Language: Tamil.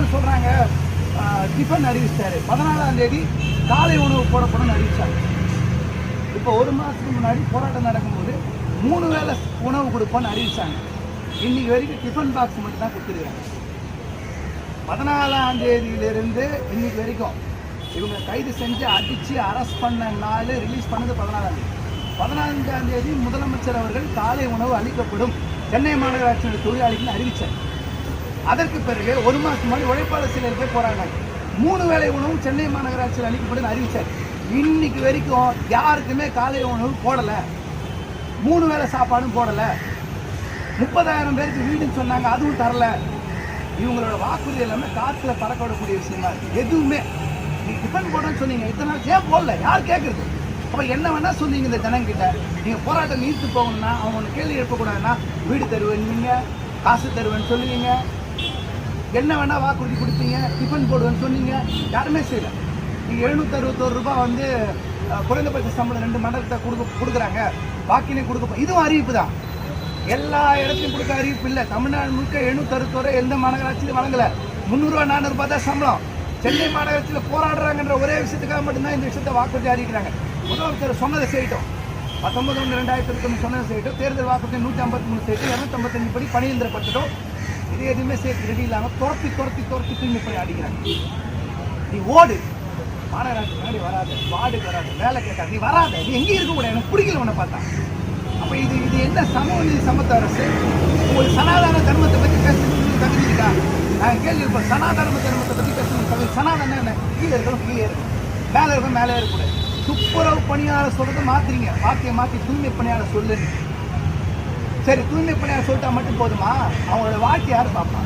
இன்னொன்று சொல்கிறாங்க, டிஃபன் அறிவிச்சிட்டாரு. 14ஆம் தேதி காலை உணவு போடணும்னு அறிவிச்சாங்க. இப்போ ஒரு மாதத்துக்கு முன்னாடி போராட்டம் நடக்கும்போது 3 வேளை உணவு கொடுப்போன்னு அறிவிச்சாங்க. இன்னைக்கு வரைக்கும் டிஃபன் பாக்ஸ் மட்டும் தான் கொடுத்துருக்காங்க. 14ஆம் தேதியிலிருந்து இன்னைக்கு வரைக்கும் இவங்க கைது செஞ்சு அடித்து அரெஸ்ட் பண்ண நாள், ரிலீஸ் பண்ணது 14ஆம் தேதி. 15ஆம் தேதி முதலமைச்சர் அவர்கள் காலை உணவு அளிக்கப்படும் சென்னை மாநகராட்சியோட தொழிலாளிகள் அறிவித்தார். அதற்கு பிறகு ஒரு மாதம் முன்னாடி உழைப்பாளர் சிலர் பேர் போராடினாங்க. 3 வேளை உணவு சென்னை மாநகராட்சியில் அளிக்கப்படும் அறிவித்தார். இன்னைக்கு வரைக்கும் யாருக்குமே காலை உணவு போடலை, 3 வேளை சாப்பாடும் போடலை. 30,000 பேருக்கு வீடுன்னு சொன்னாங்க, அதுவும் தரல. இவங்களோட வாக்குறுதி எல்லாமே காற்றுல பறக்க விடக்கூடிய விஷயமா இருக்கு. எதுவுமே நீங்கள் டிஃபன் போடணும்னு சொன்னீங்க, இத்தனை நாள் ஏன் போடல? யார் கேட்குறது? அப்போ என்ன வேணால் சொன்னீங்க இந்த ஜனங்கிட்ட. நீங்கள் போராட்டம் நீர்த்து போகணும்னா அவங்க ஒன்று கேள்வி எழுப்பக்கூடாதுன்னா, வீடு தருவேன்னு காசு தருவேன்னு சொல்லுவீங்க, என்ன வேணால் வாக்குறுதி கொடுப்பீங்க, டிஃபன் போடுவேன்னு சொன்னீங்க, யாருமே செய்யலை. நீங்கள் 761 ரூபாய் வந்து குறைந்தபட்ச சம்பளம் 2 மண்டலத்தை கொடுக்குறாங்க, பாக்கிலையும் கொடுக்க, இதுவும் அறிவிப்பு தான். எல்லா இடத்துலையும் கொடுக்க அறிவிப்பு இல்லை. தமிழ்நாடு முழுக்க 761 எந்த மாநகராட்சியிலும் வழங்கலை. 300 400 ரூபாய் தான் சம்பளம். சென்னை மாநகராட்சியில் போராடுறாங்கன்ற ஒரே விஷயத்துக்காக மட்டும்தான் இந்த விஷயத்தை வாக்குறுதி அறிவிக்கிறாங்க. முதலமைச்சர் சொன்னதை செய்யட்டும், 19/1/2021 சொன்னதை செய்யட்டும், தேர்தல் வாக்குறுதி 153 செய்யட்டும், 255 படி பணியந்திரப்பட்டதும், இது எதுவுமே சேர்த்து ரெடி இல்லாமல் துரத்தி தூய்மை பண்ணி அடிக்கிறாங்க. நீ ஓடு, மாநகராட்சி முன்னாடி வராது, வார்டுக்கு வராது, வேலை கேட்காது, நீ வராத, நீ எங்கேயும் இருக்க கூட, எனக்கு பிடிக்கல உன்னை பார்த்தா. அப்போ இது என்ன சமூக நீதி சமத்துவ அரசு? உங்களுக்கு சனாதன தர்மத்தை பற்றி பேசுறதுக்கு தகுதி இருக்கா? நாங்கள் கேள்வி இருப்போம், சனாதன தர்மத்தை பற்றி பேசணும் தகுதி. சனாதன என்ன? கீழே இருக்கணும், கீழே இருக்கும், மேலே இருக்கும், மேலே இருக்கக்கூடாது. துப்புரவு பணியாளர் சொல்றதை மாத்துறீங்க, வார்த்தையை மாற்றி தூய்மை பணியாளர் சொல்லு. சரி, தூய்மை பணியாளர் சொல்லிட்டா மட்டும் போதுமா? அவங்களோட வாழ்க்கை யார் பார்ப்பா?